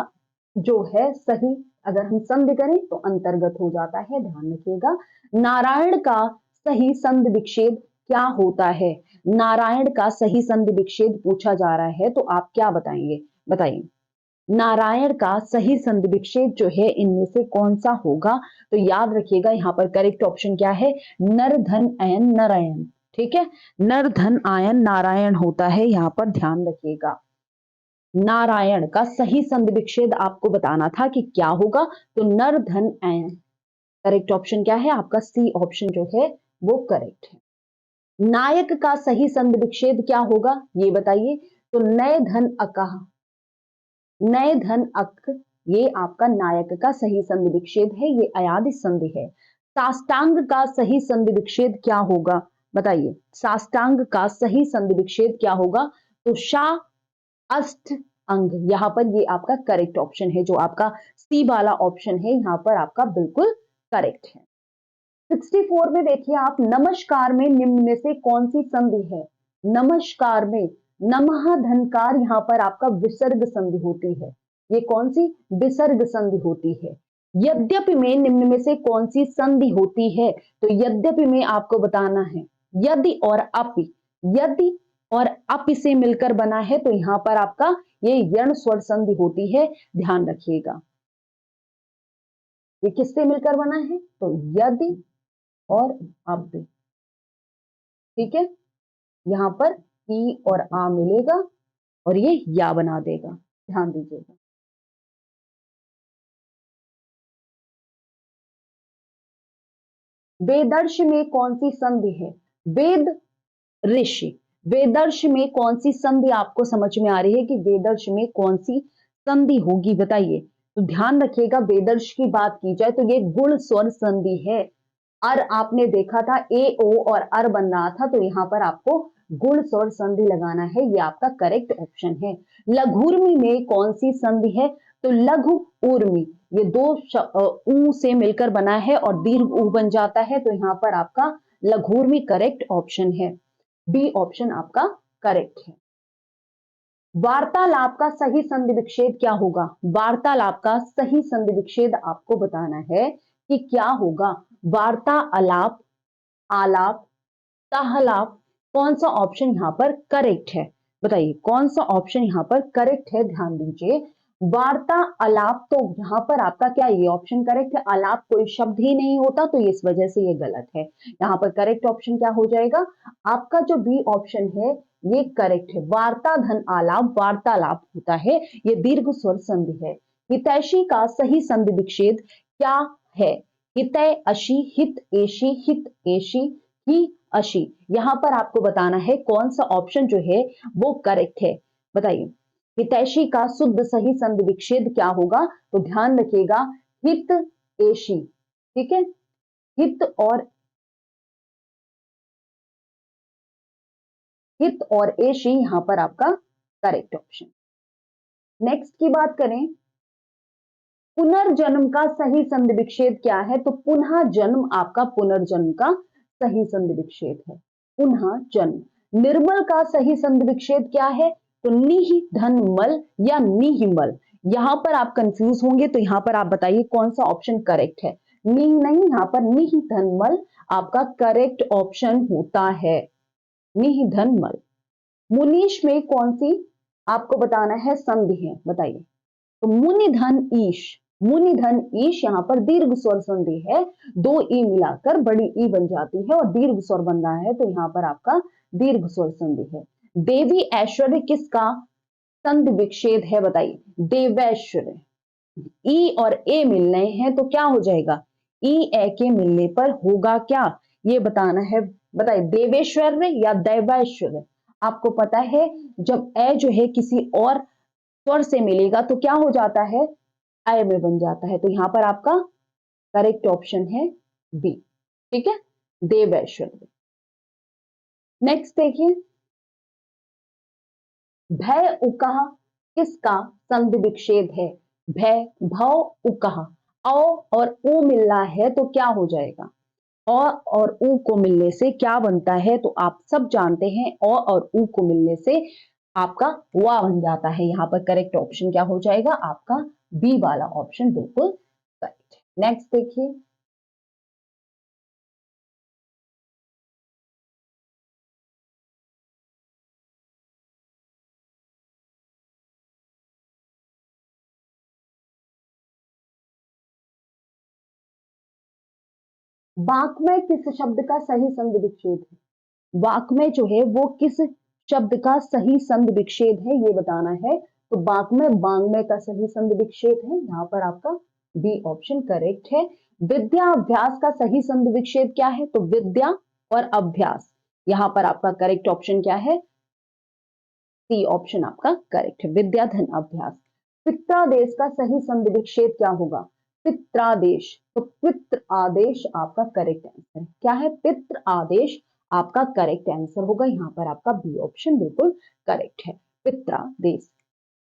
जो है सही अगर हम संधि करें तो अंतर्गत हो जाता है, ध्यान रखिएगा। नारायण का सही संधि विच्छेद क्या होता है? नारायण का सही संधि विच्छेद पूछा जा रहा है तो आप क्या बताएंगे, बताइए। नारायण का सही संधि विच्छेद जो है इनमें से कौन सा होगा? तो याद रखिएगा यहाँ पर करेक्ट ऑप्शन क्या है? नर धन अयन नारायण। ठीक है, नर धन आयन नारायण होता है, यहाँ पर ध्यान रखिएगा। नारायण का सही संधि विच्छेद आपको बताना था कि क्या होगा, तो नर धन अयन। करेक्ट ऑप्शन क्या है आपका? सी ऑप्शन जो है वो करेक्ट है। नायक का सही संधि विच्छेद क्या होगा ये बताइए। तो नय धन अकह, नय धन अक ये आपका नायक का सही संधि विच्छेद है, ये अयादि संधि है। साष्टांग का सही संधि विच्छेद क्या होगा बताइए। साष्टांग का सही संधि विच्छेद क्या होगा? तो शा अष्ट अंग, यहां पर ये आपका करेक्ट ऑप्शन है, जो आपका सी वाला ऑप्शन है यहाँ पर आपका बिल्कुल करेक्ट है। 64 में देखिए आप, नमस्कार में निम्न में से कौन सी संधि है? नमस्कार में नमः धनकार यहाँ पर आपका विसर्ग संधि होती है, ये कौन सी? विसर्ग संधि होती है। यद्यपि में निम्न में से कौन सी संधि होती है? तो यद्यपि में आपको बताना है यदि और अपि, यदि और अपि से मिलकर बना है तो यहाँ पर आपका ये यण स्वर संधि होती है, ध्यान रखिएगा। ये किससे मिलकर बना है? तो यदि और अब, ठीक है, यहां पर ई और आ मिलेगा और ये या बना देगा, ध्यान दीजिएगा। वेदर्श में कौन सी संधि है? वेद ऋषि, वेदर्श में कौन सी संधि आपको समझ में आ रही है कि वेदर्श में कौन सी संधि होगी बताइए। तो ध्यान रखिएगा, वेदर्श की बात की जाए तो ये गुण स्वर संधि है। अर आपने देखा था ए ओ और अर बन रहा था, तो यहाँ पर आपको गुण स्वर संधि लगाना है, ये आपका करेक्ट ऑप्शन है। लघुर्मी में कौन सी संधि है? तो लघु ऊर्मी, ये दो ऊ से मिलकर बना है और दीर्घ ऊ बन जाता है, तो यहाँ पर आपका लघुर्मी करेक्ट ऑप्शन है। बी ऑप्शन आपका करेक्ट है। वार्तालाप का सही संधि विच्छेद क्या होगा? वार्तालाप का सही संधि विच्छेद आपको बताना है कि क्या होगा। वार्तालाप, आलाप, ताहलाप, कौन सा ऑप्शन यहां पर करेक्ट है? बताइए कौन सा ऑप्शन यहां पर करेक्ट है? ध्यान दीजिए, वार्ता अलाप तो यहां पर आपका क्या ये ऑप्शन करेक्ट है? अलाप कोई शब्द ही नहीं होता तो इस वजह से ये गलत है। यहां पर करेक्ट ऑप्शन क्या हो जाएगा? आपका जो बी ऑप्शन है ये करेक्ट है। वार्ता धन आलाप वार्तालाप होता है, ये दीर्घ स्वर संधि है। हितैषी का सही संधि विच्छेद क्या है? हितै अशी, हित एशी, हित एशी, ही अशी। यहां पर आपको बताना है कौन सा ऑप्शन जो है वो करेक्ट है। बताइए हितैषी का शुद्ध सही संधि विच्छेद क्या होगा? तो ध्यान रखिएगा हित एशी, ठीक है, हित और एशी यहां पर आपका करेक्ट ऑप्शन। नेक्स्ट की बात करें, पुनर्जन्म का सही संधि विच्छेद क्या है? तो पुनः जन्म आपका पुनर्जन्म का सही संधि विच्छेद है। पुनः जन्म। निर्मल का सही संधि विच्छेद क्या है? तो निह धन मल या निहिमल। यहां पर आप कंफ्यूज होंगे तो यहां पर आप बताइए कौन सा ऑप्शन करेक्ट है। निह नहीं, यहां पर निह धन मल आपका करेक्ट ऑप्शन होता है। निह धन मल। मुनीश में कौन सी आपको बताना है संधि है? बताइए। तो मुनि धन ईश, मुनि धन ईश यहां पर दीर्घ स्वर संधि है। दो ई मिलाकर बड़ी ई बन जाती है और दीर्घ स्वर बन रहा है तो यहां पर आपका दीर्घ स्वर संधि है। देवी ऐश्वर्य किसका संधि विच्छेद है? बताइए। देवैश्वर्य। ई और ए मिलने हैं तो क्या हो जाएगा? ई ए के मिलने पर होगा क्या, ये बताना है। बताइए देवेश्वर्य या दैवैश्वर्य। आपको पता है जब ए जो है किसी और स्वर से मिलेगा तो क्या हो जाता है? आय में बन जाता है। तो यहां पर आपका करेक्ट ऑप्शन है बी, ठीक है, देवैश्वर्य। नेक्स्ट देखिए, भय उकह किसका संधि विच्छेद है? भय, भव, उकह। औ और उ मिलना है तो क्या हो जाएगा? अ और उ को मिलने से क्या बनता है? तो आप सब जानते हैं अ और उ को मिलने से आपका वा बन जाता है। यहां पर करेक्ट ऑप्शन क्या हो जाएगा? आपका बी वाला ऑप्शन बिल्कुल करेक्ट। नेक्स्ट देखिए, वाक्मय किस शब्द का सही संधि विच्छेद है? वाक्मय जो है वो किस शब्द का सही संधि विच्छेद है ये बताना है। तो वाक्मय बांग्मय का सही संधि विच्छेद है। यहां पर आपका बी ऑप्शन करेक्ट है। विद्या अभ्यास का सही संधि विच्छेद क्या है? तो विद्या और अभ्यास। यहां पर आपका करेक्ट ऑप्शन क्या है? सी ऑप्शन आपका करेक्ट है, विद्या धन अभ्यास। पित्रादेश का सही संधि विच्छेद क्या होगा? पित्रादेश। तो पित्र आदेश आपका करेक्ट आंसर है। क्या है? पित्र आदेश आपका करेक्ट आंसर होगा। यहां पर आपका बी ऑप्शन बिल्कुल करेक्ट है, पित्रादेश।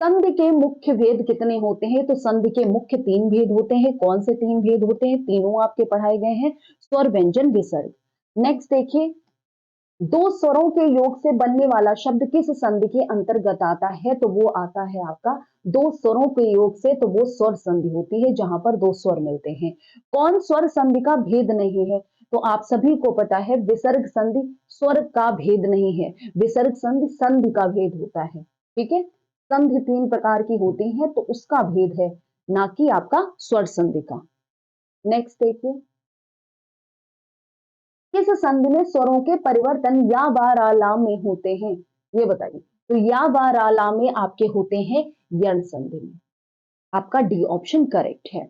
संधि के मुख्य भेद कितने होते हैं? तो संधि के मुख्य तीन भेद होते हैं। कौन से तीन भेद होते हैं? तीनों आपके पढ़ाए गए हैं, स्वर, व्यंजन, विसर्ग। नेक्स्ट देखिए, दो स्वरों के योग से बनने वाला शब्द किस संधि के अंतर्गत आता है? तो वो आता है आपका दो स्वरों के योग से, तो वो स्वर संधि होती है जहां पर दो स्वर मिलते हैं। कौन स्वर संधि का भेद नहीं है? तो आप सभी को पता है विसर्ग संधि स्वर का भेद नहीं है। विसर्ग संधि संधि का भेद होता है, ठीक है। संधि तीन प्रकार की होती है तो उसका भेद है, ना कि आपका स्वर संधि का। नेक्स्ट देखिए, किस संधि में स्वरों के परिवर्तन या वारालाम में होते हैं? ये बताइए। तो या वारालाम में आपके होते हैं यण संधि में। आपका डी ऑप्शन करेक्ट है।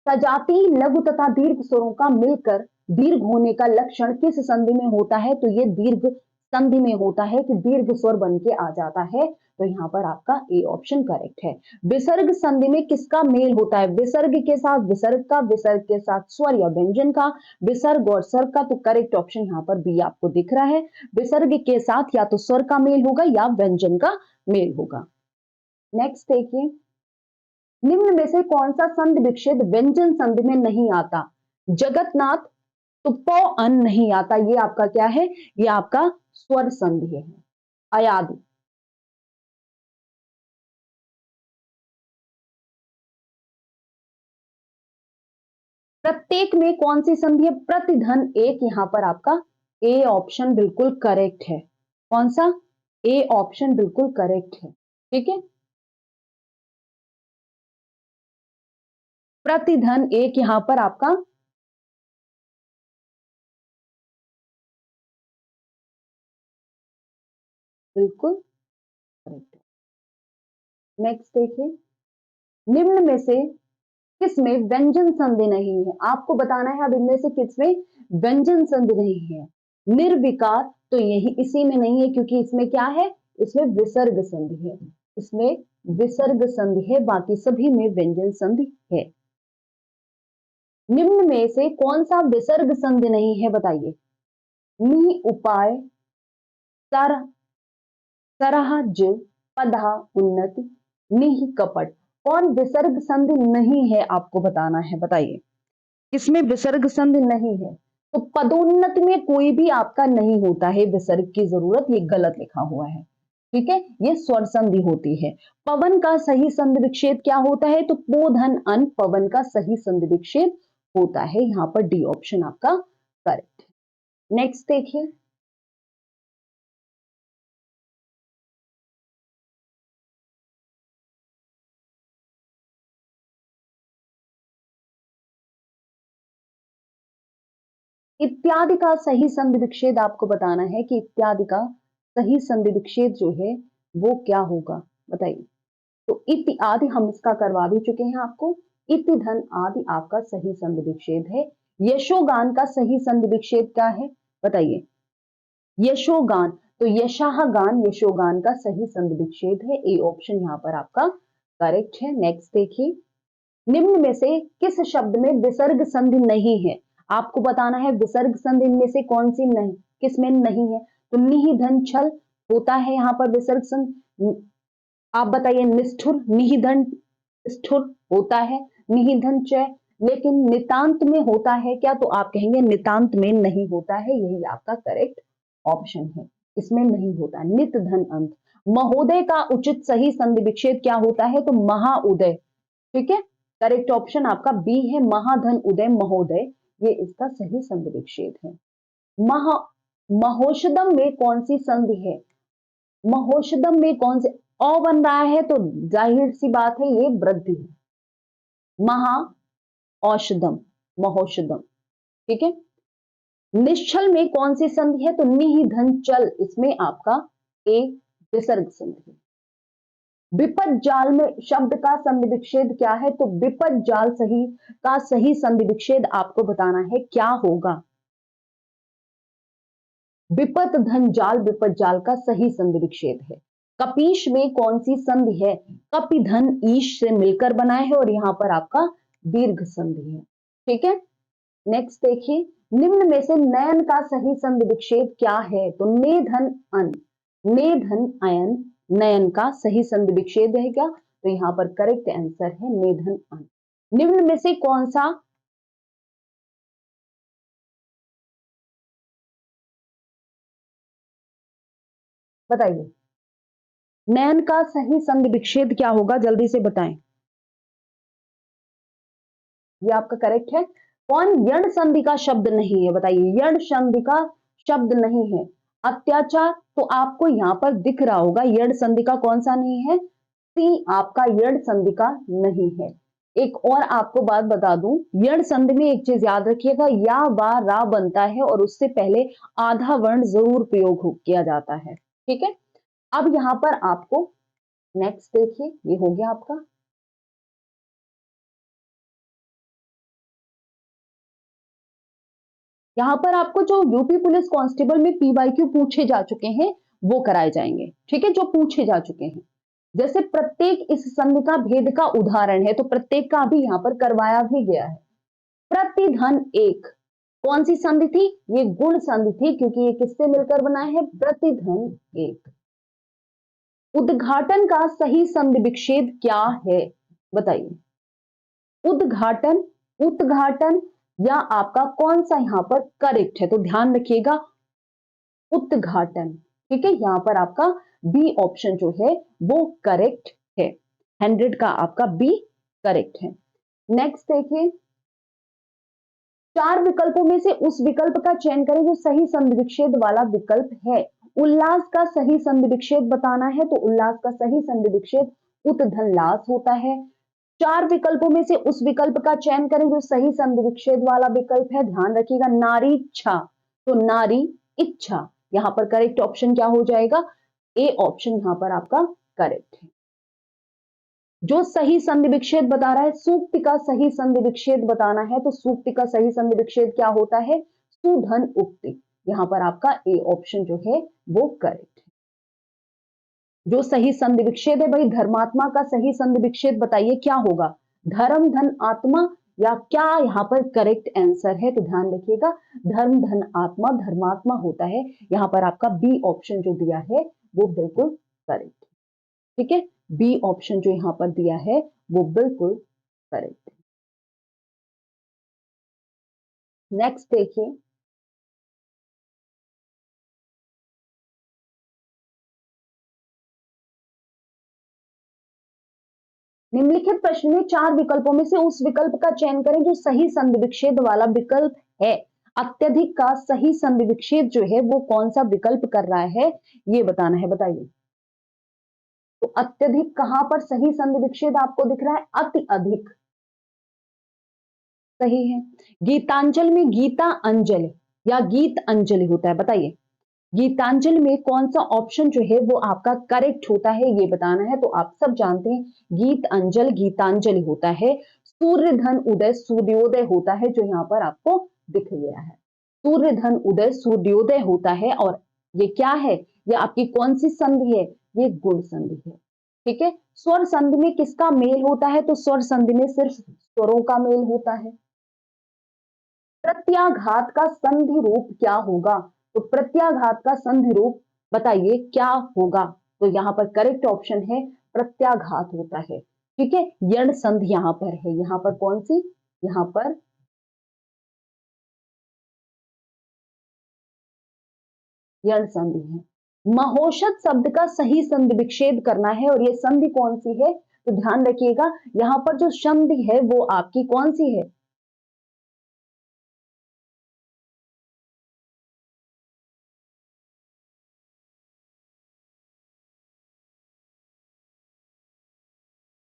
सजाती लघु तथा दीर्घ स्वरों का मिलकर दीर्घ होने का लक्षण किस संधि में होता है? तो ये दीर्घ संधि में होता है कि दीर्घ स्वर बन के आ जाता है। तो यहां पर आपका ए ऑप्शन करेक्ट है। विसर्ग संधि में किसका मेल होता है? विसर्ग के साथ विसर्ग का, विसर्ग के साथ स्वर या व्यंजन का, विसर्ग और सर्ग का। तो करेक्ट ऑप्शन यहां पर बी आपको दिख रहा है। विसर्ग के साथ या तो स्वर का मेल होगा या व्यंजन का मेल होगा। नेक्स्ट देखिए, निम्न में से कौन सा संधि विच्छेद व्यंजन संधि में नहीं आता? जगतनाथ, तुप्पो अन नहीं आता। ये आपका क्या है? ये आपका स्वर संधि है? अयादि। प्रत्येक में कौन सी संधि है? प्रतिधन एक, यहां पर आपका ए ऑप्शन बिल्कुल करेक्ट है। कौन सा? ए ऑप्शन बिल्कुल करेक्ट है। ठीक है, प्रतिधन एक यहां पर आपका बिल्कुल करेक्ट है। नेक्स्ट देखिए, निम्न में से किसमें व्यंजन संधि नहीं है? आपको बताना है अब इनमें से किसमें व्यंजन संधि नहीं है। निर्विकार तो यही इसी में नहीं है, क्योंकि इसमें क्या है? इसमें विसर्ग संधि है। इसमें विसर्ग संधि है, बाकी सभी में व्यंजन संधि है। निम्न में से कौन सा विसर्ग संधि नहीं है बताइए? नि उपाय, सर, सरह, ज, पधा, उन्नति, निह, कपट। कौन विसर्ग संधि नहीं है आपको बताना है, बताइए किसमें विसर्ग संधि नहीं है? तो पदोन्नति में कोई भी आपका नहीं होता है विसर्ग की जरूरत, ये गलत लिखा हुआ है। ठीक है, ये स्वर संधि होती है। पवन का सही संधि विच्छेद क्या होता है? तो पोधन अन, पवन का सही संधि विच्छेद होता है। यहां पर डी ऑप्शन आपका करेक्ट है। नेक्स्ट देखिए, इत्यादि का सही संधि विच्छेद आपको बताना है कि इत्यादि का सही संधि विच्छेद जो है वो क्या होगा, बताइए। तो इति आदि हम इसका करवा भी चुके हैं आपको। इति धन आदि आपका सही संधि विच्छेद है। यशोगान का सही संधि विच्छेद क्या है, बताइए। यशोगान, तो यशाह गान, यशोगान का सही संधि विच्छेद है। ए ऑप्शन यहां पर आपका करेक्ट है। नेक्स्ट देखिए, निम्न में से किस शब्द में विसर्ग संधि नहीं है? आपको बताना है विसर्ग संधि में से कौन सी नहीं, किस में नहीं है? तो निहि धन छल होता है यहां पर विसर्ग संधि। आप बताइए, निष्ठुर, निहिधन स्ठुर होता है, निहिधन चय, लेकिन नितांत में होता है क्या? तो आप कहेंगे नितांत में नहीं होता है। यही आपका करेक्ट ऑप्शन है, इसमें नहीं होता। नित धन अंत। महोदय का उचित सही संधि विच्छेद क्या होता है? तो महाउदय। ठीक है, करेक्ट ऑप्शन आपका बी है, महाधन उदय महोदय, ये इसका सही संधि विच्छेद है। महा महोषदम में कौन सी संधि है? महोषदम में कौन से अ बन रहा है? तो जाहिर सी बात है ये वृद्धि है। महा औषधम, महोषधम। ठीक है, निश्चल में कौन सी संधि है? तो निहि धन चल, इसमें आपका ए विसर्ग संधि है। विपद जाल में शब्द का संधि विच्छेद क्या है? तो विपद जाल सही का सही संधि विच्छेद आपको बताना है क्या होगा। विपत धन जाल, विपद जाल का सही संधि विच्छेद है। कपीश में कौन सी संधि है? कपि धन ईश से मिलकर बना है और यहां पर आपका दीर्घ संधि है। ठीक है, नेक्स्ट देखिए, निम्न में से नयन का सही संधि विच्छेद क्या है? तो ने धन अन, ने धन अयन, नयन का सही संधि विच्छेद है क्या? तो यहां पर करेक्ट आंसर है ने धन अन। निम्न में से कौन सा, बताइए, नयन का सही संधि विच्छेद क्या होगा? जल्दी से बताएं। ये आपका करेक्ट है। कौन यण संधि का शब्द नहीं है? बताइए, यण संधि का शब्द नहीं है। अत्याचार, तो आपको यहां पर दिख रहा होगा यण संधि का कौन सा नहीं है? सी आपका यण संधि का नहीं है। एक और आपको बात बता दूं, यण संधि में एक चीज याद रखिएगा, या वा रा बनता है और उससे पहले आधा वर्ण जरूर प्रयोग किया जाता है। ठीक है, अब यहां पर आपको नेक्स्ट देखिए, ये हो गया आपका। यहाँ पर आपको जो यूपी पुलिस कांस्टेबल में पीवाईक्यू पूछे जा चुके हैं वो कराए जाएंगे। ठीक है, जो पूछे जा चुके हैं, जैसे प्रत्येक इस संधि का भेद का उदाहरण है, तो प्रत्येक का अभी यहाँ पर करवाया भी गया है। प्रतिधन एक कौन सी संधि थी? ये गुण संधि थी, क्योंकि ये किससे मिलकर बना है? प्रतिधन एक। उद्घाटन का सही संधि विच्छेद क्या है? बताइए, उद्घाटन, उद्घाटन, या आपका कौन सा यहां पर करेक्ट है? तो ध्यान रखिएगा, उद्घाटन। ठीक है, यहां पर आपका बी ऑप्शन जो है वो करेक्ट है। 100 का आपका बी करेक्ट है। नेक्स्ट देखिए, 4 विकल्पों में से उस विकल्प का चयन करें जो सही संधि विच्छेद वाला विकल्प है। उल्लास का सही संधि विच्छेद बताना है तो उल्लास का सही संधि विच्छेद उत्धनलास होता है। 4 विकल्पों में से उस विकल्प का चयन करें जो सही संधि विच्छेद वाला विकल्प है। ध्यान रखिएगा, नारी इच्छा तो नारी इच्छा, यहां पर करेक्ट ऑप्शन क्या हो जाएगा, ए ऑप्शन यहां पर आपका करेक्ट है। जो सही संधि विच्छेद बता रहा है, सूक्ति का सही संधि विच्छेद बताना है तो सूक्ति का सही संधि विच्छेद क्या होता है, सुधन उक्ति। यहां पर आपका ए ऑप्शन जो है वो करेक्ट है। जो सही संधि विच्छेद है भाई, धर्मात्मा का सही संधि विच्छेद बताइए क्या होगा, धर्म धन आत्मा या क्या यहां पर करेक्ट आंसर है, तो ध्यान रखिएगा धर्म धन आत्मा, धर्मात्मा होता है। यहां पर आपका बी ऑप्शन जो दिया है वो बिल्कुल करेक्ट है। ठीक है, बी ऑप्शन जो यहां पर दिया है वो बिल्कुल करेक्ट है। नेक्स्ट देखिए, निम्नलिखित प्रश्न में 4 विकल्पों में से उस विकल्प का चयन करें जो सही संधि विच्छेद वाला विकल्प है। अत्यधिक का सही संधि विच्छेद जो है वो कौन सा विकल्प कर रहा है, ये बताना है, बताइए। तो अत्यधिक कहां पर सही संधि विच्छेद आपको दिख रहा है, अति अधिक सही है। गीतांजलि में गीता अंजलि या गीत अंजलि होता है, बताइए गीतांजलि में कौन सा ऑप्शन जो है वो आपका करेक्ट होता है, ये बताना है। तो आप सब जानते हैं गीत अंजलि गीतांजलि होता है। सूर्य धन उदय सूर्योदय होता है जो यहाँ पर आपको दिख गया है, सूर्य धन उदय सूर्योदय होता है। और ये क्या है, ये आपकी कौन सी संधि है, ये गुण संधि है। ठीक है, स्वर संधि में किसका मेल होता है, तो स्वर संधि में सिर्फ स्वरों का मेल होता है। प्रत्याघात का संधि रूप क्या होगा, तो प्रत्याघात का संधि रूप बताइए क्या होगा, तो यहां पर करेक्ट ऑप्शन है प्रत्याघात होता है। ठीक है, यण संधि यहां पर है, यहां पर कौन सी, यहां पर यण संधि है। महोषध शब्द का सही संधि विच्छेद करना है और ये संधि कौन सी है, तो ध्यान रखिएगा यहां पर जो संधि है वो आपकी कौन सी है,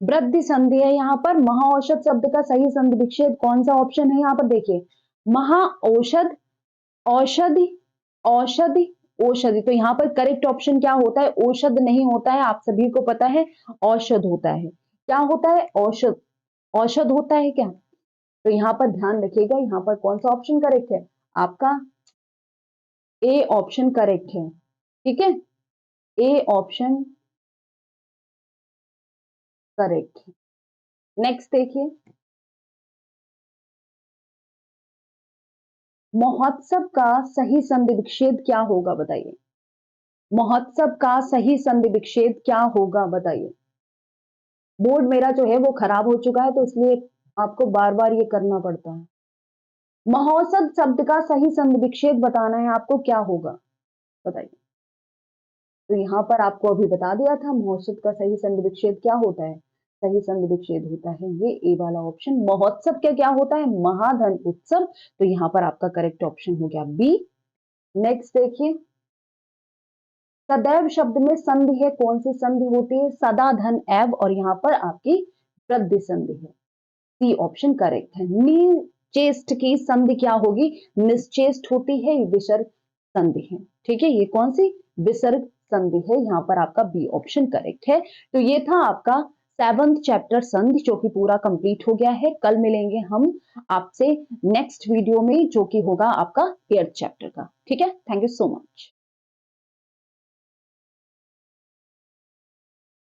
वृद्धि संधि है। यहाँ पर महाऔषध शब्द का सही संधि विच्छेद कौन सा ऑप्शन है, यहाँ पर देखिए महाऔषध, औषधि, औषधि, औषधि। तो यहाँ पर करेक्ट ऑप्शन क्या होता है, औषध नहीं होता है, आप सभी को पता है औषध होता है। क्या होता है, औषध, औषध होता है क्या, तो यहाँ पर ध्यान रखिएगा यहाँ पर कौन सा ऑप्शन करेक्ट है, आपका ए ऑप्शन करेक्ट है। ठीक है, ए ऑप्शन करेक्ट है। नेक्स्ट देखिए, महोत्सव का सही संधि विच्छेद क्या होगा, बताइए महोत्सव का सही संधि विच्छेद क्या होगा, बताइए। बोर्ड मेरा जो है वो खराब हो चुका है तो इसलिए आपको बार बार ये करना पड़ता है। महोत्सव शब्द का सही संधि विच्छेद बताना है आपको, क्या होगा बताइए। तो यहाँ पर आपको अभी बता दिया था महोत्सव का सही संधि विच्छेद क्या होता है, सही संधि विच्छेद होता है ये ए वाला ऑप्शन। महोत्सव क्या क्या होता है, महाधन उत्सव, तो यहाँ पर आपका करेक्ट ऑप्शन हो गया बी। नेक्स्ट देखिए, सदैव शब्द में संधि है, कौन सी संधि होती है, सदा धन एव, और यहाँ पर आपकी वृद्धि संधि है, सी ऑप्शन करेक्ट है। निचेष्ट की संधि क्या होगी, निश्चेष्ट होती है, विसर्ग संधि है। ठीक है, ये कौन सी विसर्ग संधि है, यहाँ पर आपका बी ऑप्शन करेक्ट है। तो ये था आपका 7th चैप्टर संधि जो कि पूरा कंप्लीट हो गया है। कल मिलेंगे हम आपसे नेक्स्ट वीडियो में जो कि होगा आपका 8th चैप्टर का। ठीक है, थैंक यू सो मच।